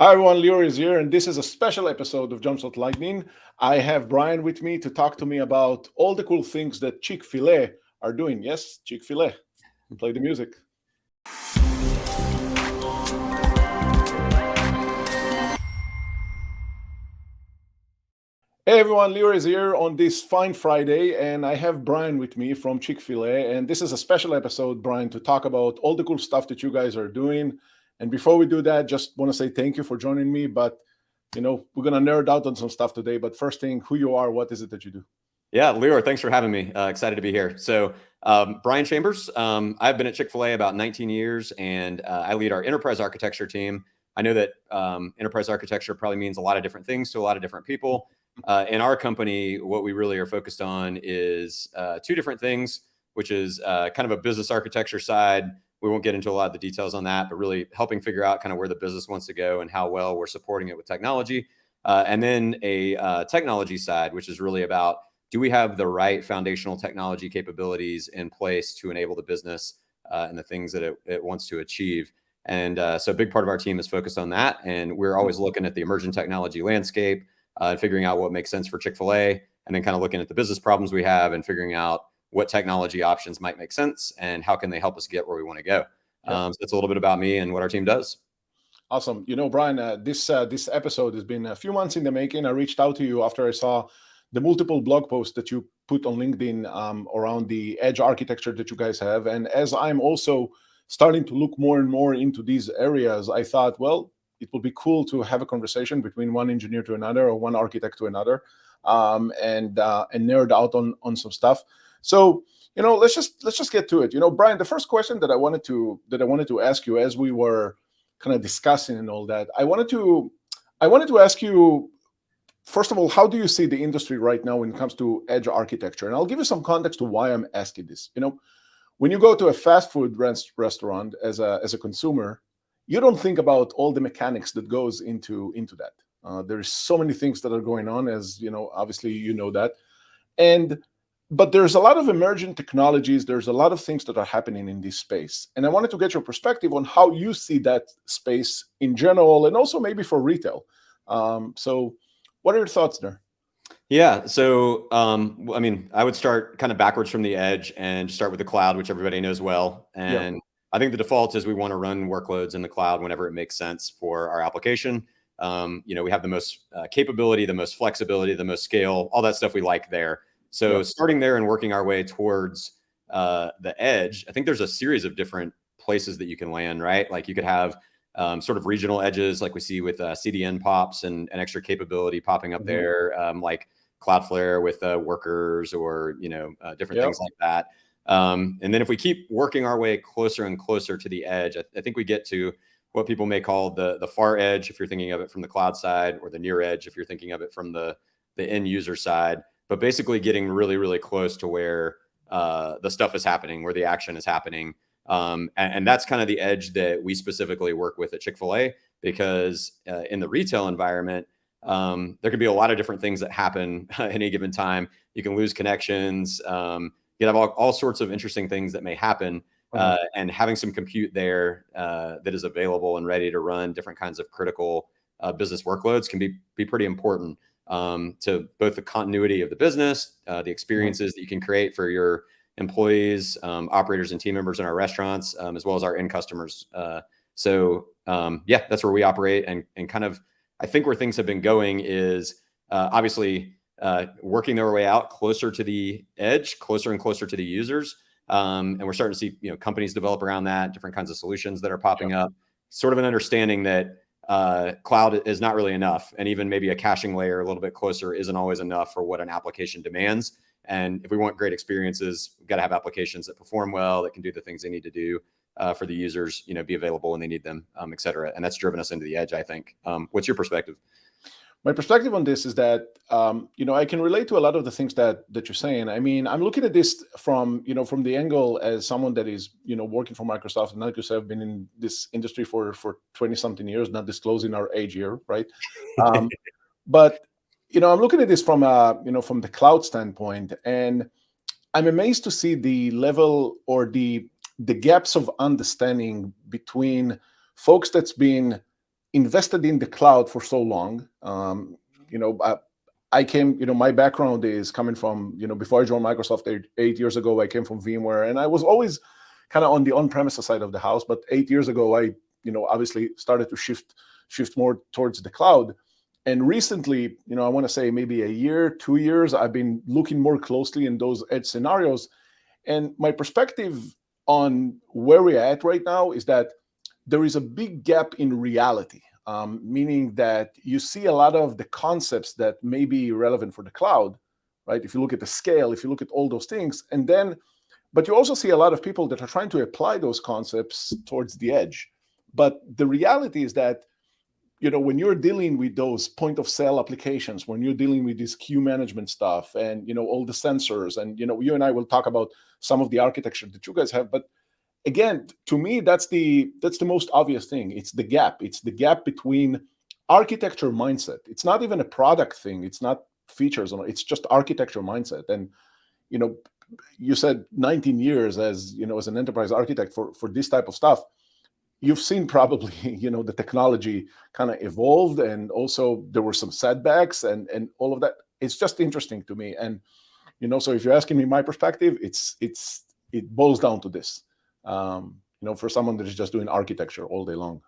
Hi everyone, Leo is here, and this is a special episode of Jumpstart Lightning. I have Brian with me to talk to me about all the cool things that Chick-fil-A are doing. Yes, Chick-fil-A. Play the music. Hey everyone, Leo is here on this fine Friday, and I have Brian with me from Chick-fil-A, and this is a special episode, Brian, to talk about all the cool stuff that you guys are doing. And before we do that, just want to say thank you for joining me, but we're going to nerd out on some stuff today, but first thing, who you are, what is it that you do? Yeah, Leor, thanks for having me. Excited to be here. So, Brian Chambers, I've been at Chick-fil-A about 19 years, and I lead our enterprise architecture team. I know that enterprise architecture probably means a lot of different things to a lot of different people. In our company, what we really are focused on is two different things, which is kind of a business architecture side. We won't get into a lot of the details on that, but really helping figure out kind of where the business wants to go and how well we're supporting it with technology. And then a technology side, which is really about, do we have the right foundational technology capabilities in place to enable the business and the things that it wants to achieve? And so a big part of our team is focused on that. And we're always looking at the emerging technology landscape and figuring out what makes sense for Chick-fil-A, and then kind of looking at the business problems we have and figuring out what technology options might make sense and how can they help us get where we want to go. So that's a little bit about me and what our team does. Awesome. Brian, this episode has been a few months in the making. I reached out to you after I saw the multiple blog posts that you put on LinkedIn around the edge architecture that you guys have. And as I'm also starting to look more and more into these areas, I thought, well, it would be cool to have a conversation between one engineer to another or one architect to another, and nerd out on some stuff. So let's just get to it. Brian, the first question that I wanted to ask you, as we were kind of discussing and all that, I wanted to ask you, first of all, how do you see the industry right now when it comes to edge architecture? And I'll give you some context to why I'm asking this. When you go to a fast food restaurant as a consumer, you don't think about all the mechanics that goes into that. There's so many things that are going on, as obviously that. But there's a lot of emerging technologies. There's a lot of things that are happening in this space. And I wanted to get your perspective on how you see that space in general, and also maybe for retail. So what are your thoughts there? Yeah. So, I would start kind of backwards from the edge and start with the cloud, which everybody knows well. And I think the default is we want to run workloads in the cloud whenever it makes sense for our application. We have the most capability, the most flexibility, the most scale, all that stuff we like there. So starting there and working our way towards the edge, I think there's a series of different places that you can land, right? Like you could have sort of regional edges, like we see with CDN pops and extra capability popping up there, like Cloudflare with workers or different things like that. And then if we keep working our way closer and closer to the edge, I think we get to what people may call the far edge, if you're thinking of it from the cloud side, or the near edge, if you're thinking of it from the end user side. But basically getting really, really close to where the stuff is happening, where the action is happening. And that's kind of the edge that we specifically work with at Chick-fil-A, because in the retail environment, there can be a lot of different things that happen at any given time. You can lose connections. You have all sorts of interesting things that may happen. And having some compute there that is available and ready to run different kinds of critical business workloads can be pretty important to both the continuity of the business, the experiences that you can create for your employees, operators, and team members in our restaurants, as well as our end customers. So that's where we operate. And kind of, I think where things have been going is obviously working their way out closer to the edge, closer and closer to the users. And we're starting to see companies develop around that, different kinds of solutions that are popping up, sort of an understanding that cloud is not really enough. And even maybe a caching layer a little bit closer isn't always enough for what an application demands. And if we want great experiences, we've got to have applications that perform well, that can do the things they need to do for the users, be available when they need them, et cetera. And that's driven us into the edge, I think. What's your perspective? My perspective on this is that, I can relate to a lot of the things that you're saying. I mean, I'm looking at this from the angle as someone that is, working for Microsoft. And like you said, I've been in this industry for 20 something years, not disclosing our age here, right? But, I'm looking at this from from the cloud standpoint, and I'm amazed to see the level or the gaps of understanding between folks that's been invested in the cloud for so long. You know, I came, you know, my background is coming from, you know, before I joined Microsoft 8 years ago, I came from VMware, and I was always kind of on the on-premises side of the house. But 8 years ago, I, you know, obviously started to shift more towards the cloud. And recently, you know, I want to say maybe a year, 2 years, I've been looking more closely in those edge scenarios. And my perspective on where we're at right now is that there is a big gap in reality, meaning that you see a lot of the concepts that may be relevant for the cloud, right? If you look at the scale, if you look at all those things, and then, but you also see a lot of people that are trying to apply those concepts towards the edge. But the reality is that, you know, when you're dealing with those point of sale applications, when you're dealing with this queue management stuff and, you know, all the sensors, and, you know, you and I will talk about some of the architecture that you guys have, but again, to me, that's the most obvious thing. It's the gap. It's the gap between architecture mindset. It's not even a product thing. It's not features. It's just architecture mindset. And, you know, you said 19 years as, you know, as an enterprise architect for this type of stuff. You've seen probably, you know, the technology kind of evolved, and also there were some setbacks and all of that. It's just interesting to me. And, you know, so if you're asking me my perspective, it boils down to this. You know, for someone that is just doing architecture all day long.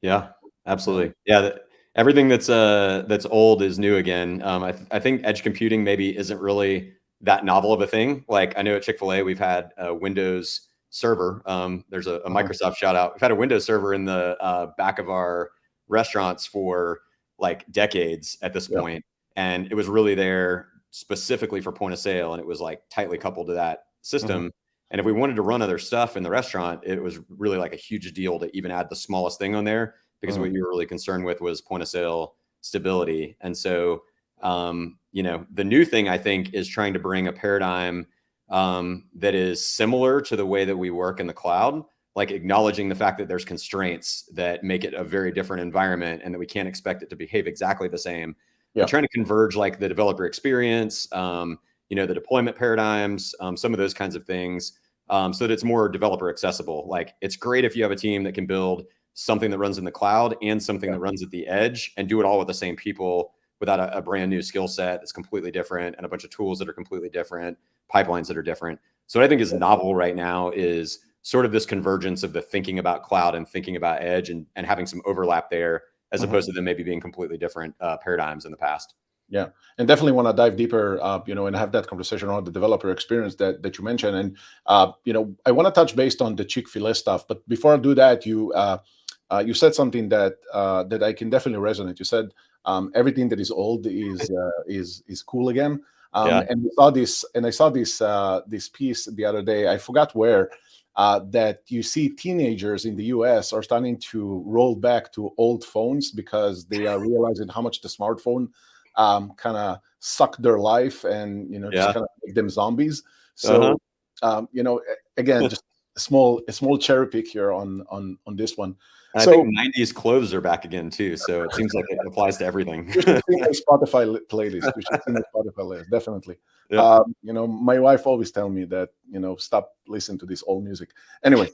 Yeah, absolutely. Yeah, everything that's old is new again. I think edge computing maybe isn't really that novel of a thing. Like, I know at Chick-fil-A we've had a Windows server. There's a Microsoft shout out. We've had a Windows server in the back of our restaurants for like decades at this point, and it was really there specifically for point of sale, and it was like tightly coupled to that system. And if we wanted to run other stuff in the restaurant, it was really like a huge deal to even add the smallest thing on there, because what you were really concerned with was point of sale stability. And so, you know, the new thing I think is trying to bring a paradigm that is similar to the way that we work in the cloud, like acknowledging the fact that there's constraints that make it a very different environment and that we can't expect it to behave exactly the same. But trying to converge like the developer experience, you know, the deployment paradigms, some of those kinds of things, so that it's more developer accessible. Like, it's great if you have a team that can build something that runs in the cloud and something that runs at the edge and do it all with the same people without a brand new skill set that's completely different and a bunch of tools that are completely different, pipelines that are different. So what I think is novel right now is sort of this convergence of the thinking about cloud and thinking about edge, and having some overlap there, as opposed to them maybe being completely different paradigms in the past. Yeah, and definitely want to dive deeper, you know, and have that conversation around the developer experience that you mentioned. And you know, I want to touch based on the Chick-fil-A stuff, but before I do that, you said something that that I can definitely resonate. You said everything that is old is cool again. And I saw this piece the other day. I forgot where. That you see teenagers in the US are starting to roll back to old phones because they are realizing how much the smartphone kind of suck their life and, you know, just kind of make them zombies. So, you know, again, just a small cherry pick here on this one. And so, I think 90s clothes are back again too. So it seems like it applies to everything. You should see my Spotify playlist. You should see my Spotify list, definitely. You know, my wife always tell me that, you know, stop listening to this old music. Anyway,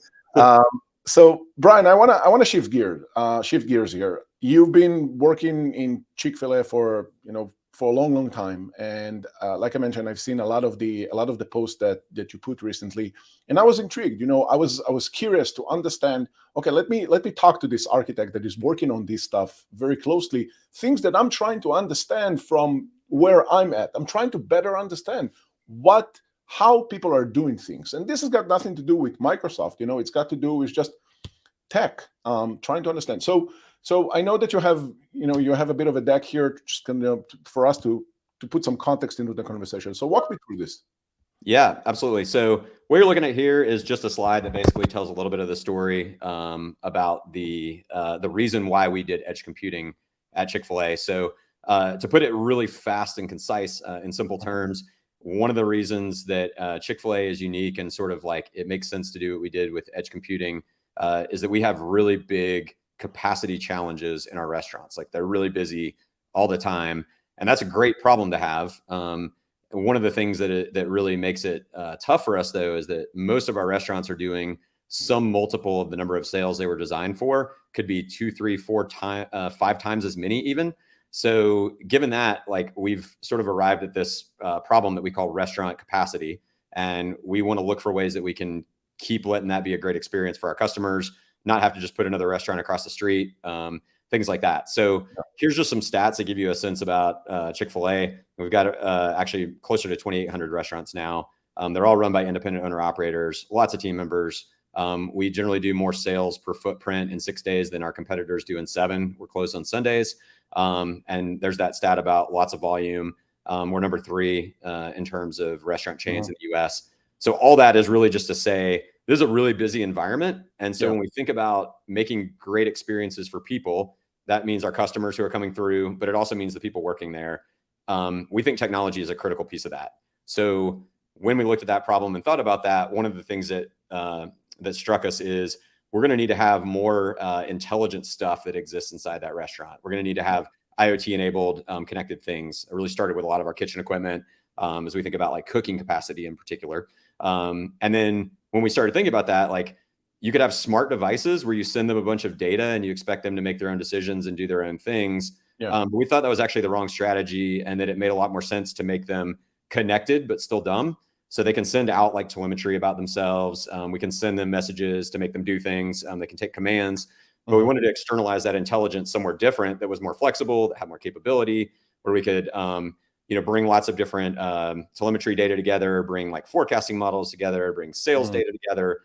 so Brian, I wanna shift gears here. You've been working in Chick-fil-A for, you know, for a long time, and like I mentioned, I've seen a lot of the posts that you put recently, and I was intrigued. You know, I was curious to understand. Okay, let me talk to this architect that is working on this stuff very closely. Things that I'm trying to understand from where I'm at. I'm trying to better understand how people are doing things, and this has got nothing to do with Microsoft. You know, it's got to do with just tech. Trying to understand. So I know that you have a bit of a deck here, just kind of for us to put some context into the conversation. So walk me through this. Yeah, absolutely. So what you're looking at here is just a slide that basically tells a little bit of the story about the reason why we did edge computing at Chick-fil-A. So to put it really fast and concise in simple terms, one of the reasons that Chick-fil-A is unique and sort of like it makes sense to do what we did with edge computing is that we have really big capacity challenges in our restaurants. Like, they're really busy all the time, and that's a great problem to have. One of the things that really makes it tough for us, though, is that most of our restaurants are doing some multiple of the number of sales they were designed for, could be 2, 3, 4 times, 5 times as many even. So given that, like, we've sort of arrived at this problem that we call restaurant capacity, and we want to look for ways that we can keep letting that be a great experience for our customers, not have to just put another restaurant across the street, things like that. So here's just some stats that give you a sense about Chick-fil-A. We've got actually closer to 2,800 restaurants now. They're all run by independent owner operators, lots of team members. We generally do more sales per footprint in 6 days than our competitors do in 7. We're closed on Sundays. And there's that stat about lots of volume. We're number 3 in terms of restaurant chains in the US. So all that is really just to say, this is a really busy environment. And so when we think about making great experiences for people, that means our customers who are coming through, but it also means the people working there. We think technology is a critical piece of that. So when we looked at that problem and thought about that, one of the things that that struck us is we're going to need to have more intelligent stuff that exists inside that restaurant. We're going to need to have IoT-enabled connected things. It really started with a lot of our kitchen equipment as we think about like cooking capacity in particular. And then when we started thinking about that, like, you could have smart devices where you send them a bunch of data and you expect them to make their own decisions and do their own things. But we thought that was actually the wrong strategy, and that it made a lot more sense to make them connected but still dumb. So they can send out like telemetry about themselves. We can send them messages to make them do things. They can take commands, but we wanted to externalize that intelligence somewhere different that was more flexible, that had more capability, where we could, bring lots of different telemetry data together, bring like forecasting models together, bring sales data together,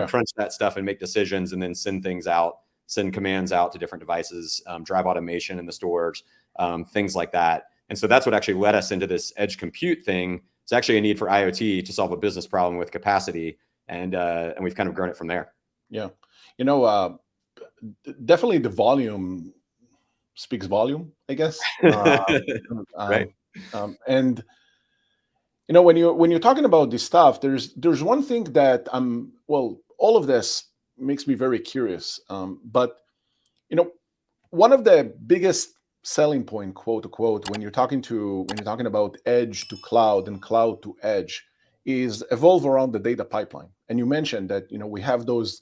crunch that stuff and make decisions, and then send things out, send commands out to different devices, drive automation in the stores, things like that. And so that's what actually led us into this edge compute thing. It's actually a need for IoT to solve a business problem with capacity, and we've kind of grown it from there. Yeah, definitely the volume speaks volume, I guess. Right. And when you're talking about this stuff, there's one thing that all of this makes me very curious. But one of the biggest selling point, quote unquote, when you're talking about edge to cloud and cloud to edge, is evolve around the data pipeline. And you mentioned that we have those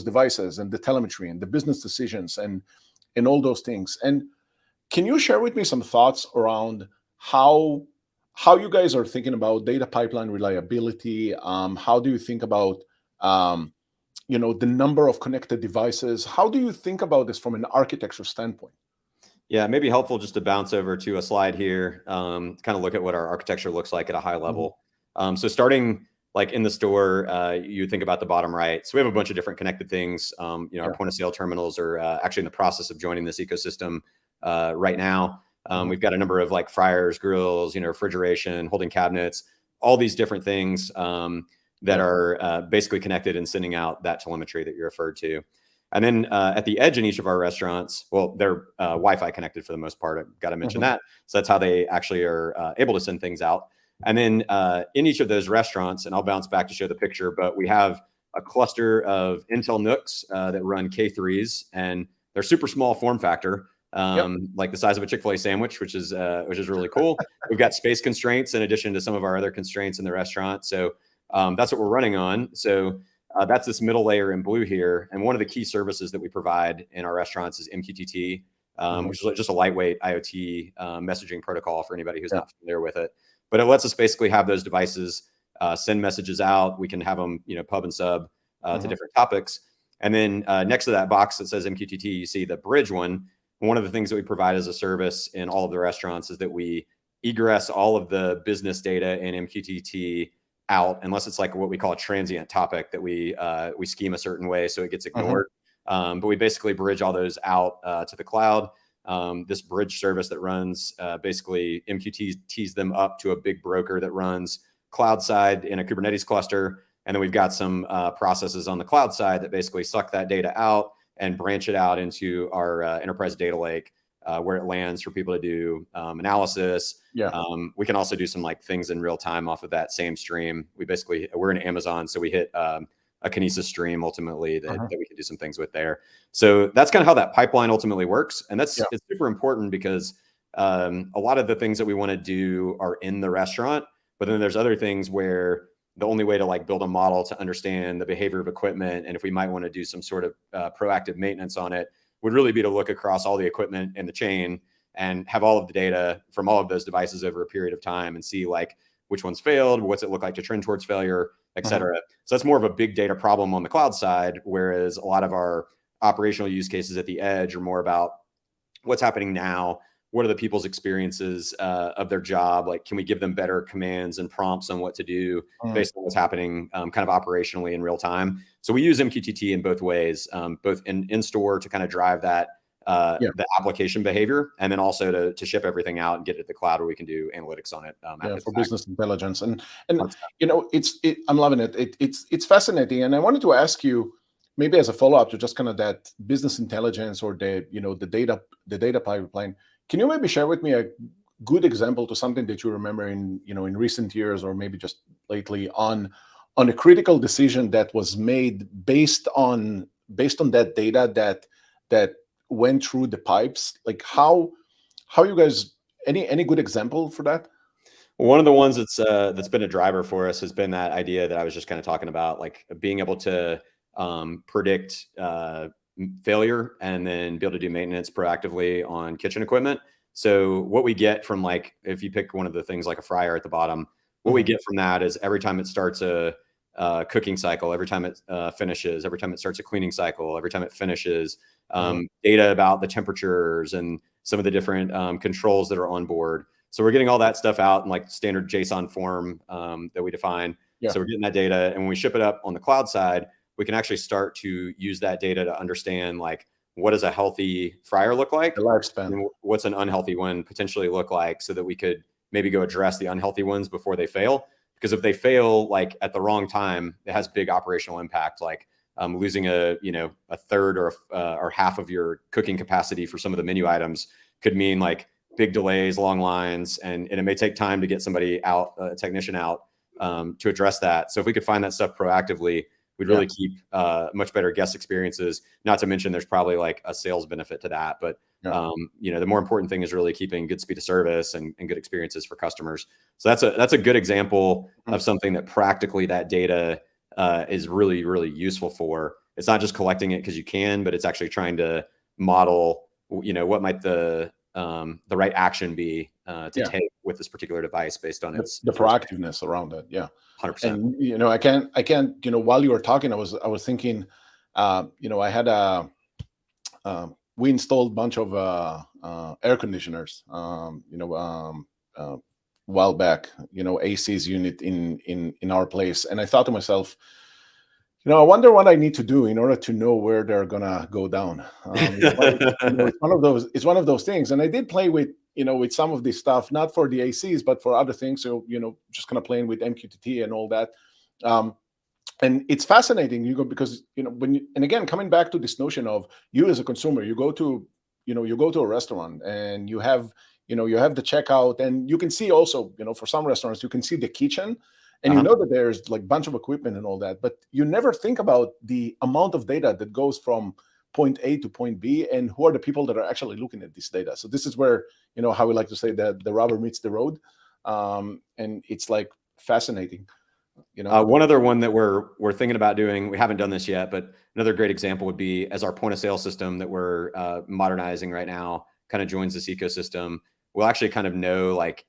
devices and the telemetry and the business decisions and all those things. And can you share with me some thoughts around how you guys are thinking about data pipeline reliability? How do you think about the number of connected devices? How do you think about this from an architecture standpoint? Yeah, it may be helpful just to bounce over to a slide here, kind of look at what our architecture looks like at a high level. So starting like in the store, you think about the bottom right. So we have a bunch of different connected things. Our point of sale terminals are actually in the process of joining this ecosystem right now. We've got a number of like fryers, grills, refrigeration, holding cabinets, all these different things that are basically connected and sending out that telemetry that you referred to. And then at the edge in each of our restaurants, well, they're Wi-Fi connected for the most part. I've got to mention that. So that's how they actually are able to send things out. And then in each of those restaurants, and I'll bounce back to show the picture, but we have a cluster of Intel NUCs that run K3s, and they're super small form factor, like the size of a Chick-fil-A sandwich, which is really cool. We've got space constraints in addition to some of our other constraints in the restaurant. So that's what we're running on. So that's this middle layer in blue here. And one of the key services that we provide in our restaurants is MQTT, which is just a lightweight IoT messaging protocol for anybody who's not familiar with it. But it lets us basically have those devices send messages out. We can have them, pub and sub to different topics. And then next to that box that says MQTT, you see the bridge one. One of the things that we provide as a service in all of the restaurants is that we egress all of the business data in MQTT out, unless it's like what we call a transient topic that we scheme a certain way so it gets ignored. But we basically bridge all those out to the cloud. This bridge service that runs basically MQTTs them up to a big broker that runs cloud side in a Kubernetes cluster. And then we've got some processes on the cloud side that basically suck that data out and branch it out into our enterprise data lake, where it lands for people to do analysis. We can also do some like things in real time off of that same stream. We're in Amazon, so we hit a Kinesis stream ultimately that we can do some things with there. So that's kind of how that pipeline ultimately works. And it's super important because a lot of the things that we want to do are in the restaurant, but then there's other things where the only way to like build a model to understand the behavior of equipment and if we might want to do some sort of proactive maintenance on it would really be to look across all the equipment in the chain and have all of the data from all of those devices over a period of time and see like which ones failed, what's it look like to trend towards failure, et cetera. So that's more of a big data problem on the cloud side, whereas a lot of our operational use cases at the edge are more about what's happening now. What are the people's experiences of their job? Like, can we give them better commands and prompts on what to do based on what's happening kind of operationally in real time? So we use MQTT in both ways, both in store to kind of drive that the application behavior, and then also to ship everything out and get it to the cloud where we can do analytics on it. For business intelligence. And you know, I'm loving it. It's fascinating. And I wanted to ask you, maybe as a follow-up to just kind of that business intelligence or the data pipeline. Can you maybe share with me a good example to something that you remember in recent years or maybe just lately on a critical decision that was made based on that data that went through the pipes? Like how you guys, any good example for that? One of the ones that's been a driver for us has been that idea that I was just kind of talking about, like being able to predict failure and then be able to do maintenance proactively on kitchen equipment. So what we get from, like, if you pick one of the things like a fryer at the bottom, what we get from that is every time it starts a cooking cycle, every time it finishes, every time it starts a cleaning cycle, every time it finishes, data about the temperatures and some of the different controls that are on board. So we're getting all that stuff out in like standard JSON form that we define. So we're getting that data, and when we ship it up on the cloud side, we can actually start to use that data to understand, like, what does a healthy fryer look like? The lifespan. And what's an unhealthy one potentially look like, so that we could maybe go address the unhealthy ones before they fail. Because if they fail like at the wrong time, it has big operational impact, like losing a third or half of your cooking capacity for some of the menu items could mean like big delays, long lines, and it may take time to get somebody out, a technician out to address that. So if we could find that stuff proactively, we'd really keep much better guest experiences. Not to mention there's probably like a sales benefit to that. But the more important thing is really keeping good speed of service and good experiences for customers. So that's a good example of something that practically that data is really, really useful for. It's not just collecting it because you can, but it's actually trying to model, what might the right action be to take with this particular device based on the proactiveness around it. 100%. And I can't while you were talking, I was thinking, I had we installed a bunch of air conditioners, while back, AC's unit in our place, and I thought to myself, I wonder what I need to do in order to know where they're gonna go down. It's one of those things, and I did play with with some of this stuff, not for the ACs, but for other things. So just kind of playing with MQTT and all that. And it's fascinating, because and again, coming back to this notion of you as a consumer, you go to a restaurant and you have the checkout, and you can see also, for some restaurants, you can see the kitchen. And that there's like a bunch of equipment and all that, but you never think about the amount of data that goes from point A to point B, and who are the people that are actually looking at this data. So this is where, how we like to say that the rubber meets the road. And it's like fascinating. One other one that we're thinking about doing, we haven't done this yet, but another great example would be, as our point of sale system that we're modernizing right now kind of joins this ecosystem, we'll actually kind of know, like,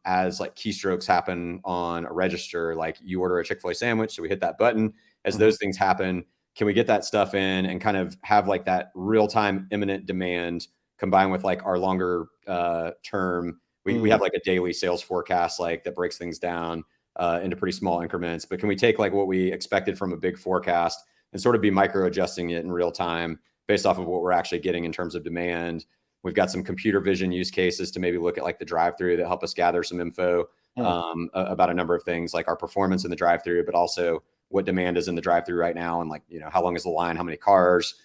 as like keystrokes happen on a register, like you order a Chick-fil-A sandwich, so we hit that button. As those things happen, can we get that stuff in and kind of have like that real-time imminent demand combined with like our longer term? We have like a daily sales forecast, like, that breaks things down into pretty small increments. But can we take like what we expected from a big forecast and sort of be micro adjusting it in real time based off of what we're actually getting in terms of demand? We've got some computer vision use cases to maybe look at like the drive-through that help us gather some info about a number of things, like our performance in the drive-through, but also what demand is in the drive-through right now, and like, how long is the line, how many cars.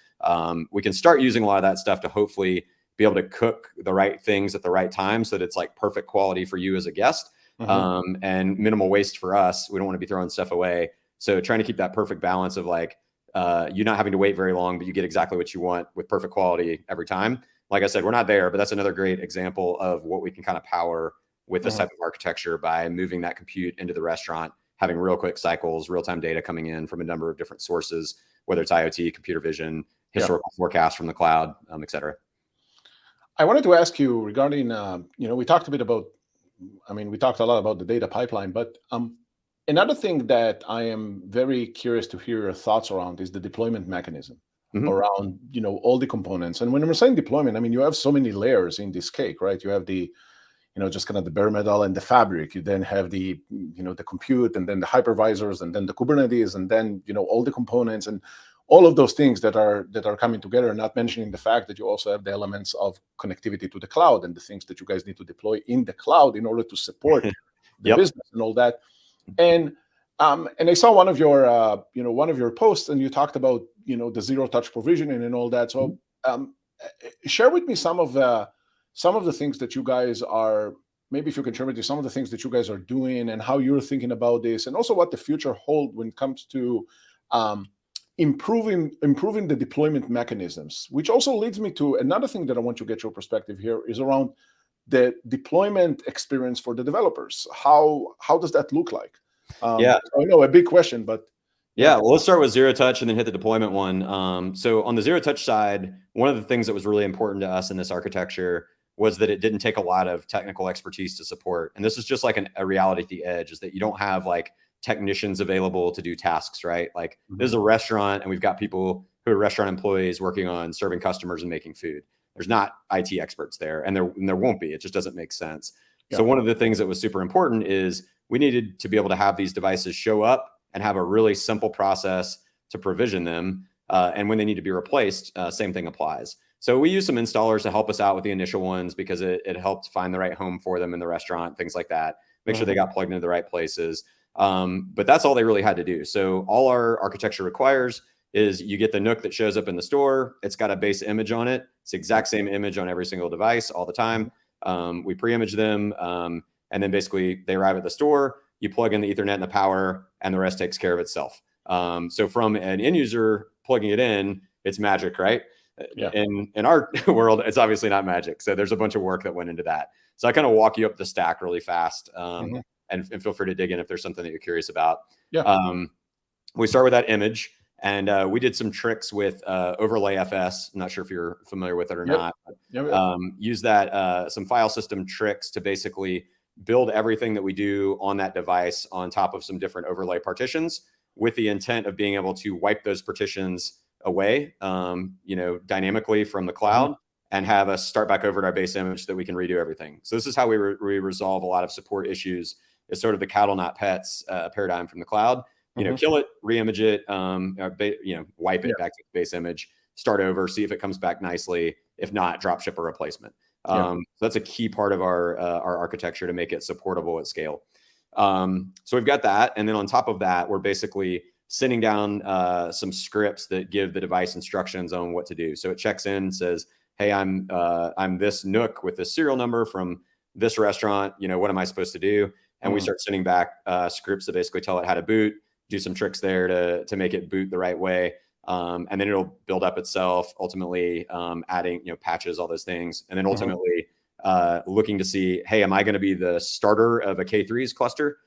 We can start using a lot of that stuff to hopefully be able to cook the right things at the right time, so that it's like perfect quality for you as a guest, and minimal waste for us. We don't want to be throwing stuff away. So trying to keep that perfect balance of like, you not having to wait very long, but you get exactly what you want with perfect quality every time. Like I said, we're not there, but that's another great example of what we can kind of power with this type of architecture by moving that compute into the restaurant, having real quick cycles, real-time data coming in from a number of different sources, whether it's IoT, computer vision, historical forecasts from the cloud, et cetera. I wanted to ask you regarding, we talked a bit about, we talked a lot about the data pipeline, but another thing that I am very curious to hear your thoughts around is the deployment mechanism around, all the components. And when we're saying deployment, you have so many layers in this cake, right? You have the, just kind of the bare metal and the fabric. You then have the, the compute, and then the hypervisors, and then the Kubernetes, and then, all the components and all of those things that are coming together, not mentioning the fact that you also have the elements of connectivity to the cloud and the things that you guys need to deploy in the cloud in order to support the business and all that. And I saw one of your posts, and you talked about, the zero touch provisioning and all that. So share with me some of the things that you guys are, maybe if you can share with me some of the things that you guys are doing and how you're thinking about this, and also what the future holds when it comes to improving the deployment mechanisms, which also leads me to another thing that I want to get your perspective here is around the deployment experience for the developers. How does that look like? I know a big question, but well, let's start with zero touch and then hit the deployment one. So on the zero touch side, one of the things that was really important to us in this architecture was that it didn't take a lot of technical expertise to support. And this is just like a reality at the edge, is that you don't have like technicians available to do tasks, right? Like this is a restaurant and we've got people who are restaurant employees working on serving customers and making food. There's not IT experts there, and there won't be. It just doesn't make sense. So one of the things that was super important is we needed to be able to have these devices show up and have a really simple process to provision them. And when they need to be replaced, same thing applies. So we use some installers to help us out with the initial ones because it helped find the right home for them in the restaurant, things like that. Make sure they got plugged into the right places. But that's all they really had to do. So all our architecture requires is you get the NUC that shows up in the store. It's got a base image on it. It's the exact same image on every single device all the time. We pre-image them. And then basically they arrive at the store, you plug in the Ethernet and the power, and the rest takes care of itself. So from an end user plugging it in, it's magic, right? In our world, it's obviously not magic. So there's a bunch of work that went into that. So I kind of walk you up the stack really fast, and feel free to dig in if there's something that you're curious about. We start with that image, and we did some tricks with Overlay FS. I'm not sure if you're familiar with it or not. Use that some file system tricks to basically build everything that we do on that device on top of some different overlay partitions, with the intent of being able to wipe those partitions away, dynamically from the cloud, and have us start back over to our base image so that we can redo everything. So this is how we resolve a lot of support issues. It's sort of the cattle, not pets paradigm from the cloud. Kill it, reimage it, wipe it back to the base image, start over, see if it comes back nicely. If not, drop ship a replacement. So that's a key part of our architecture to make it supportable at scale. So we've got that. And then on top of that, we're basically sending down some scripts that give the device instructions on what to do. So it checks in and says, hey, I'm this NUC with this serial number from this restaurant. What am I supposed to do? And we start sending back scripts that basically tell it how to boot, do some tricks there to make it boot the right way. And then it'll build up itself, ultimately adding, patches, all those things. And then ultimately looking to see, hey, am I going to be the starter of a K3s cluster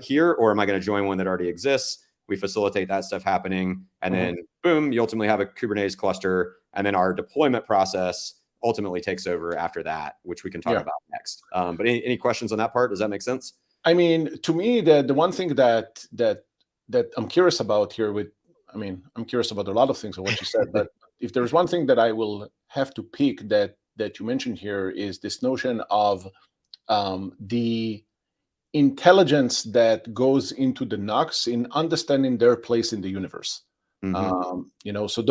here, or am I going to join one that already exists? We facilitate that stuff happening. And then boom, you ultimately have a Kubernetes cluster. And then our deployment process ultimately takes over after that, which we can talk about next. But any questions on that part? Does that make sense? To me, the one thing that I'm curious about here I'm curious about a lot of things of what you said, but if there's one thing that I will have to pick that you mentioned here is this notion of the intelligence that goes into the NUCs in understanding their place in the universe. So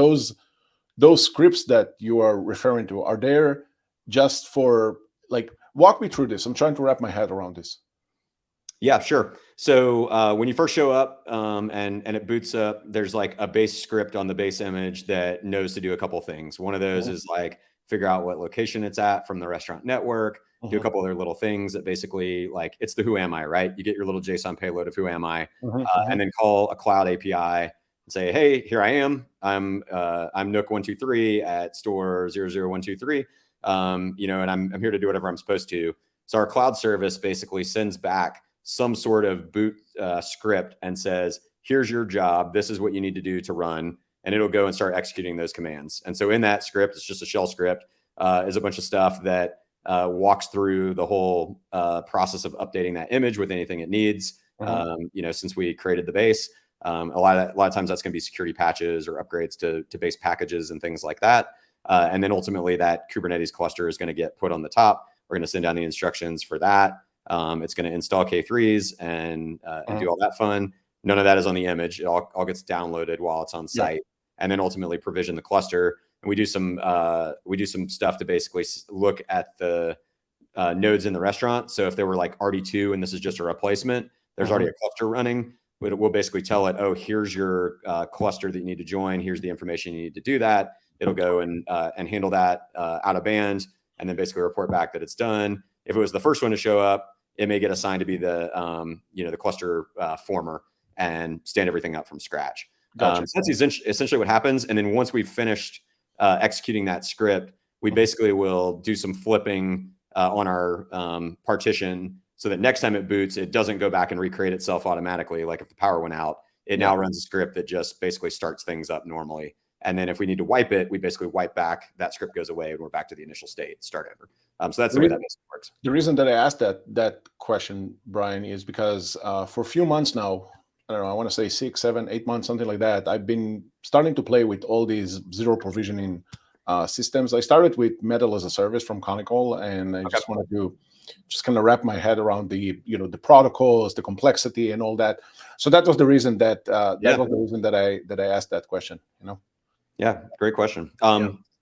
those scripts that you are referring to, are there just for, walk me through this. I'm trying to wrap my head around this. Yeah, sure. So when you first show up and it boots up, there's like a base script on the base image that knows to do a couple things. One of those is like figure out what location it's at from the restaurant network, do a couple other little things that basically, like, it's the who am I, right? You get your little JSON payload of who am I, and then call a cloud API and say, hey, here I am. I'm NUC 123 at store 00123. And I'm here to do whatever I'm supposed to. So our cloud service basically sends back some sort of boot script and says, here's your job. This is what you need to do to run. And it'll go and start executing those commands. And so in that script, it's just a shell script, is a bunch of stuff that walks through the whole process of updating that image with anything it needs. Since we created the base, a lot of times that's going to be security patches or upgrades to base packages and things like that. And then ultimately that Kubernetes cluster is going to get put on the top. We're going to send down the instructions for that. It's going to install K3s and do all that fun. None of that is on the image. It all gets downloaded while it's on site, and then ultimately provision the cluster. And we do some stuff to basically look at the nodes in the restaurant. So if they were like RD2 and this is just a replacement, there's already a cluster running. We'll basically tell it, oh, here's your cluster that you need to join. Here's the information you need to do that. It'll go and handle that out of band, and then basically report back that it's done. If it was the first one to show up, it may get assigned to be the the cluster former and stand everything up from scratch. Gotcha. So that's essentially what happens. And then once we've finished executing that script, we basically will do some flipping on our partition so that next time it boots, it doesn't go back and recreate itself automatically. Like if the power went out, it now runs a script that just basically starts things up normally. And then if we need to wipe it, we basically wipe back, that script goes away, and we're back to the initial state, start over. So that's the way that basically works. The reason that I asked that question, Brian, is because for a few months now, I don't know, I want to say 6, 7, 8 months, something like that, I've been starting to play with all these zero provisioning systems. I started with Metal as a Service from Conical, and I just wanted to just kind of wrap my head around the protocols, the complexity, and all that. So that was the reason that I asked that question. Yeah, great question.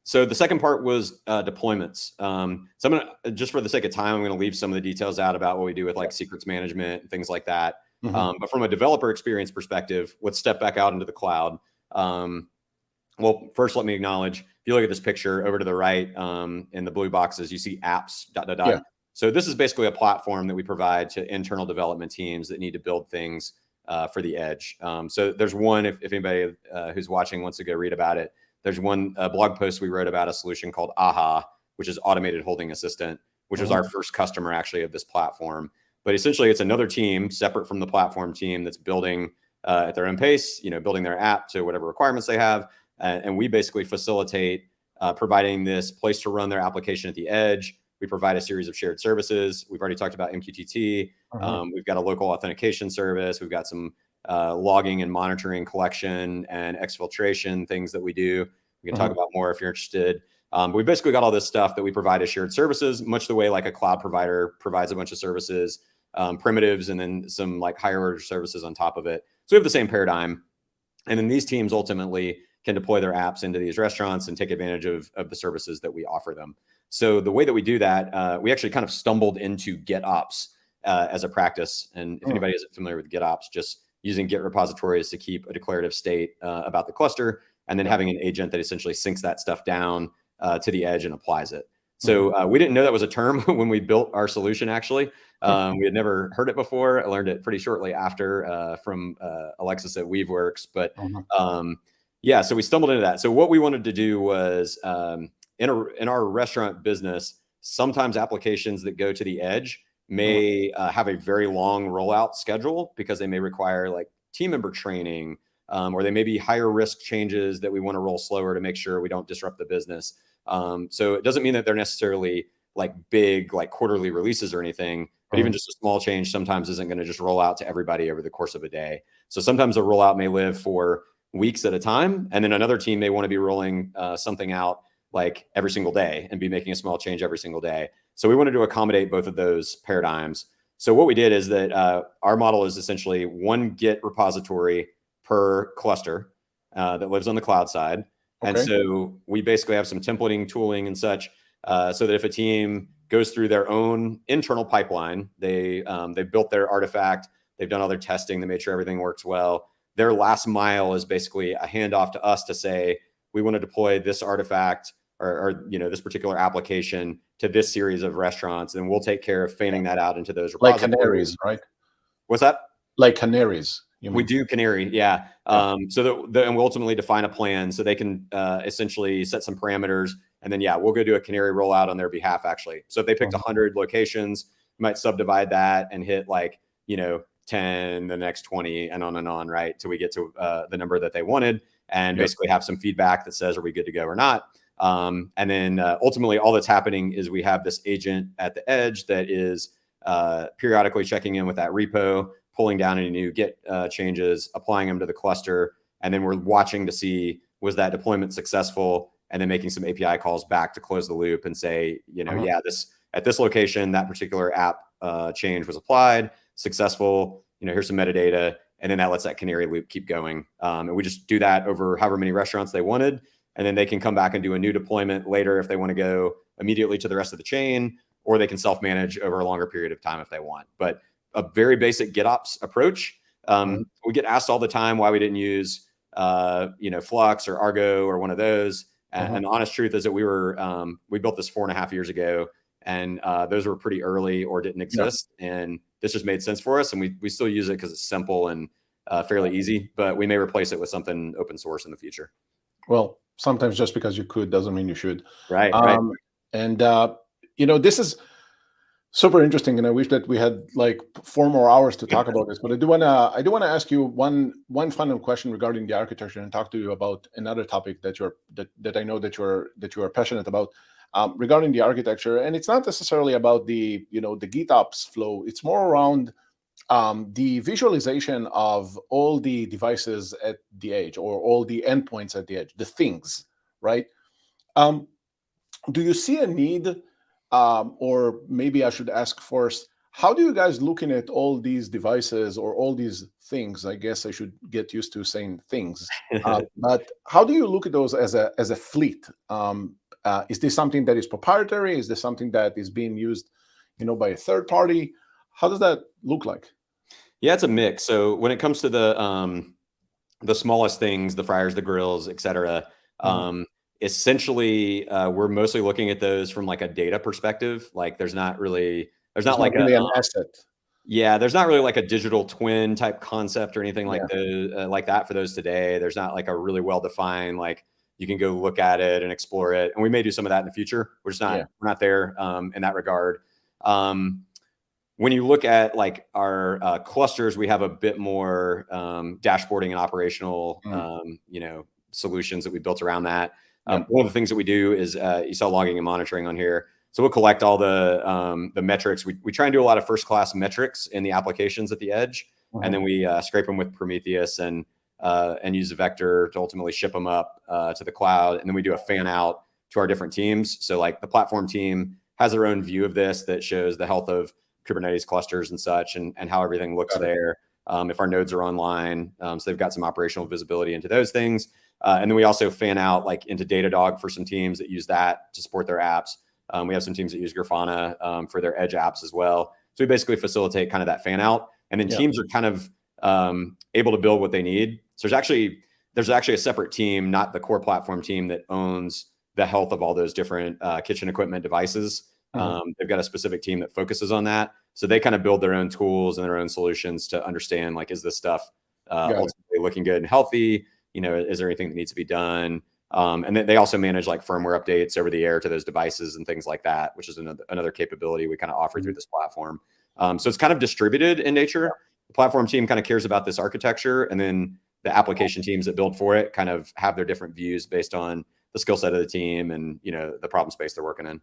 So the second part was deployments. So I'm gonna, just for the sake of time, I'm gonna leave some of the details out about what we do with like secrets management and things like that. But from a developer experience perspective, let's step back out into the cloud. Well, first, let me acknowledge, if you look at this picture over to the right, in the blue boxes, you see apps, ... So this is basically a platform that we provide to internal development teams that need to build things for the edge. So there's one, if anybody who's watching wants to go read about it, there's one blog post we wrote about a solution called AHA, which is Automated Holding Assistant, which was our first customer actually of this platform. But essentially it's another team separate from the platform team that's building at their own pace, building their app to whatever requirements they have. And we basically facilitate providing this place to run their application at the edge. We provide a series of shared services. We've already talked about MQTT. We've got a local authentication service. We've got some logging and monitoring, collection and exfiltration things that we do. We can talk about more if you're interested. But we basically got all this stuff that we provide as shared services, much the way like a cloud provider provides a bunch of services, primitives, and then some like higher order services on top of it. So we have the same paradigm. And then these teams ultimately can deploy their apps into these restaurants and take advantage of the services that we offer them. So the way that we do that, we actually kind of stumbled into GitOps as a practice. And if anybody isn't familiar with GitOps, just using Git repositories to keep a declarative state about the cluster, and then having an agent that essentially syncs that stuff down to the edge and applies it. So we didn't know that was a term when we built our solution, actually. We had never heard it before. I learned it pretty shortly after from Alexis at Weaveworks. But yeah, so we stumbled into that. So what we wanted to do was in our restaurant business, sometimes applications that go to the edge may have a very long rollout schedule because they may require like team member training, or they may be higher risk changes that we want to roll slower to make sure we don't disrupt the business. So it doesn't mean that they're necessarily like big, like quarterly releases or anything, but even just a small change sometimes isn't going to just roll out to everybody over the course of a day. So sometimes a rollout may live for weeks at a time. And then another team may want to be rolling something out like every single day and be making a small change every single day. So we wanted to accommodate both of those paradigms. So what we did is that our model is essentially one Git repository per cluster that lives on the cloud side. And so we basically have some templating, tooling and such, so that if a team goes through their own internal pipeline, they've built their artifact, they've done all their testing, they made sure everything works well. Their last mile is basically a handoff to us to say, we want to deploy this artifact or this particular application to this series of restaurants, and we'll take care of fanning that out into those repositories. Like canaries, right? What's that? Like canaries. We do canary, yeah. So and we'll ultimately define a plan so they can essentially set some parameters, and then we'll go do a canary rollout on their behalf actually. So if they picked 100 locations, we might subdivide that and hit like 10, the next 20, and on, right? Till we get to the number that they wanted, and basically have some feedback that says, are we good to go or not? And then ultimately all that's happening is we have this agent at the edge that is periodically checking in with that repo, pulling down any new Git changes, applying them to the cluster. And then we're watching to see, was that deployment successful? And then making some API calls back to close the loop and say, yeah, at this location, that particular app change was applied, successful, here's some metadata. And then that lets that canary loop keep going. And we just do that over however many restaurants they wanted. And then they can come back and do a new deployment later if they want to go immediately to the rest of the chain, or they can self-manage over a longer period of time if they want. But a very basic GitOps approach. We get asked all the time why we didn't use, Flux or Argo or one of those. And the honest truth is that we built this 4.5 years ago, and those were pretty early or didn't exist. And this just made sense for us. And we still use it because it's simple and fairly easy, but we may replace it with something open source in the future. Well, sometimes just because you could doesn't mean you should. Right. And, this is super interesting. And I wish that we had like 4 more hours to talk about this, but I do want to ask you one final question regarding the architecture and talk to you about another topic that I know that you are passionate about regarding the architecture. And it's not necessarily about the GitOps flow. It's more around the visualization of all the devices at the edge, or all the endpoints at the edge, the things, right? Do you see a need, or maybe I should ask first, how do you guys looking at all these devices or all these things? I guess I should get used to saying things, but how do you look at those as a fleet? Is this something that is proprietary? Is this something that is being used, by a third party? How does that look like? Yeah, it's a mix. So when it comes to the smallest things, the fryers, the grills, et cetera, essentially we're mostly looking at those from like a data perspective. Like there's not really an asset. Yeah, there's not really like a digital twin type concept or anything like that for those today. There's not like a really well defined, like you can go look at it and explore it. And we may do some of that in the future. We're just not we're not there in that regard. When you look at like our clusters, we have a bit more dashboarding and operational, solutions that we built around that. One of the things that we do is you saw logging and monitoring on here. So we'll collect all the metrics. We try and do a lot of first class metrics in the applications at the edge, and then we scrape them with Prometheus and use a vector to ultimately ship them up to the cloud. And then we do a fan out to our different teams. So like the platform team has their own view of this that shows the health of Kubernetes clusters and such, and how everything looks there. If our nodes are online, so they've got some operational visibility into those things. And then we also fan out like into Datadog for some teams that use that to support their apps. We have some teams that use Grafana for their edge apps as well. So we basically facilitate kind of that fan out, and then teams are kind of able to build what they need. So there's actually a separate team, not the core platform team, that owns the health of all those different kitchen equipment devices. They've got a specific team that focuses on that. So they kind of build their own tools and their own solutions to understand, like, is this stuff ultimately looking good and healthy? Is there anything that needs to be done? And then they also manage like firmware updates over the air to those devices and things like that, which is another capability we kind of offer through this platform. So it's kind of distributed in nature. The platform team kind of cares about this architecture, and then the application teams that build for it kind of have their different views based on the skill set of the team and, the problem space they're working in.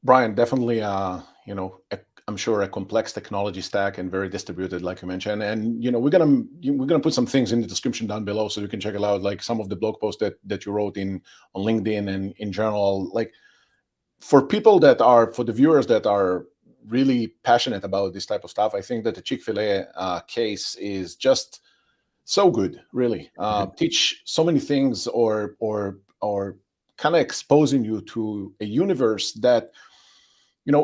Brian, definitely, I'm sure a complex technology stack and very distributed, like you mentioned. And we're gonna put some things in the description down below so you can check it out, like some of the blog posts that you wrote on LinkedIn and in general. Like for the viewers that are really passionate about this type of stuff, I think that the Chick-fil-A case is just so good. Really, teach so many things, or kind of exposing you to a universe that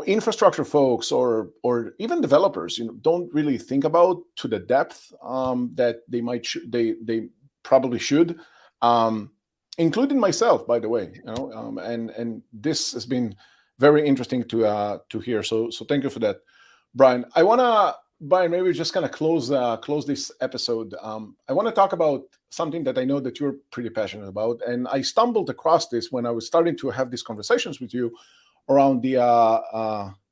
infrastructure folks or even developers, don't really think about to the depth that they probably should, including myself, by the way. And this has been very interesting to hear. So thank you for that, Brian. Brian, maybe we're just gonna close this episode. I want to talk about something that I know that you're pretty passionate about, and I stumbled across this when I was starting to have these conversations with you around the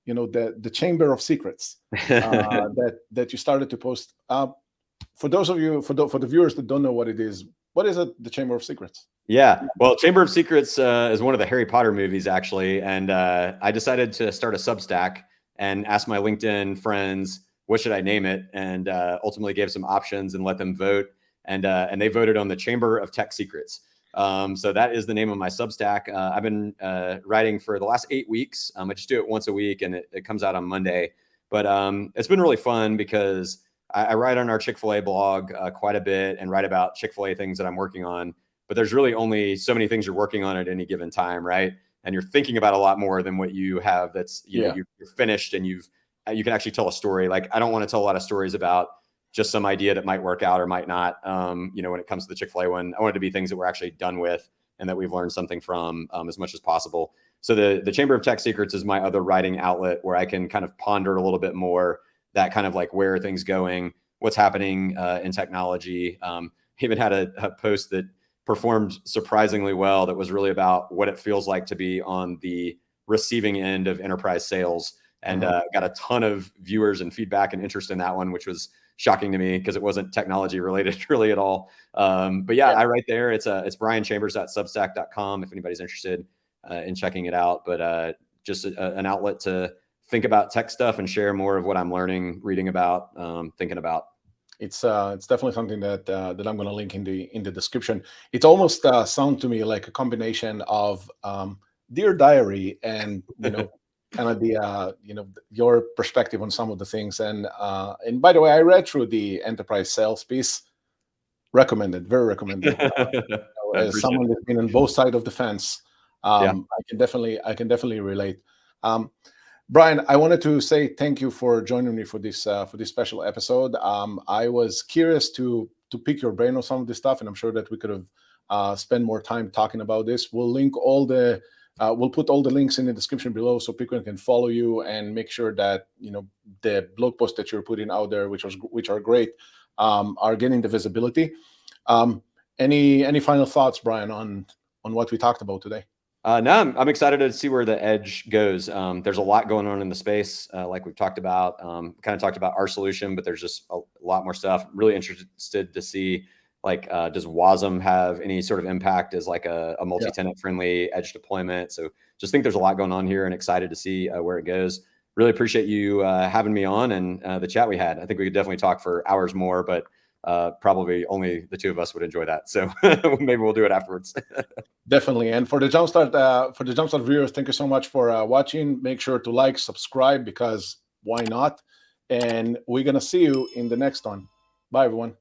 the Chamber of Secrets that you started to post. For those of you, for the viewers that don't know what it is, what is it, the Chamber of Secrets? Yeah, well, Chamber of Secrets is one of the Harry Potter movies, actually. And I decided to start a Substack and ask my LinkedIn friends, what should I name it? And ultimately gave some options and let them vote. And they voted on the Chamber of Tech Secrets. So that is the name of my Substack. I've been writing for the last 8 weeks. I just do it once a week, and it comes out on Monday. But it's been really fun because I write on our Chick-fil-A blog quite a bit and write about Chick-fil-A things that I'm working on. But there's really only so many things you're working on at any given time, right? And you're thinking about a lot more than what you have that's, you're finished and you can actually tell a story. Like, I don't want to tell a lot of stories about just some idea that might work out or might not. When it comes to the Chick-fil-A one, I want it to be things that we're actually done with and that we've learned something from as much as possible. So the Chamber of Tech Secrets is my other writing outlet where I can kind of ponder a little bit more that kind of like, where are things going, what's happening in technology. Even had a post that performed surprisingly well that was really about what it feels like to be on the receiving end of enterprise sales, and got a ton of viewers and feedback and interest in that one, which was shocking to me because it wasn't technology related really at all. But yeah, I write there. It's brianchambers.substack.com if anybody's interested in checking it out. But just an outlet to think about tech stuff and share more of what I'm learning, reading about, thinking about. It's definitely something that that I'm going to link in the description. It almost sounds to me like a combination of Dear Diary and kind of the your perspective on some of the things. And by the way, I read through the enterprise sales piece. Recommended, very recommended. As someone that's been on both sides of the fence, I can definitely relate. Brian, I wanted to say thank you for joining me for this special episode. I was curious to pick your brain on some of this stuff, and I'm sure that we could have spent more time talking about this. We'll link all the we'll put all the links in the description below so people can follow you and make sure that the blog posts that you're putting out there, which are great, are getting the visibility. Any final thoughts, Brian, on what we talked about today? No, I'm excited to see where the edge goes. There's a lot going on in the space, like we've talked about. Kind of talked about our solution, but there's just a lot more stuff. Really interested to see, like, does WASM have any sort of impact as like a multi-tenant friendly edge deployment? So just think there's a lot going on here, and excited to see where it goes. Really appreciate you having me on and the chat we had. I think we could definitely talk for hours more, but probably only the two of us would enjoy that. So maybe we'll do it afterwards. Definitely. And for the Jumpstart viewers, thank you so much for watching. Make sure to like, subscribe, because why not? And we're going to see you in the next one. Bye, everyone.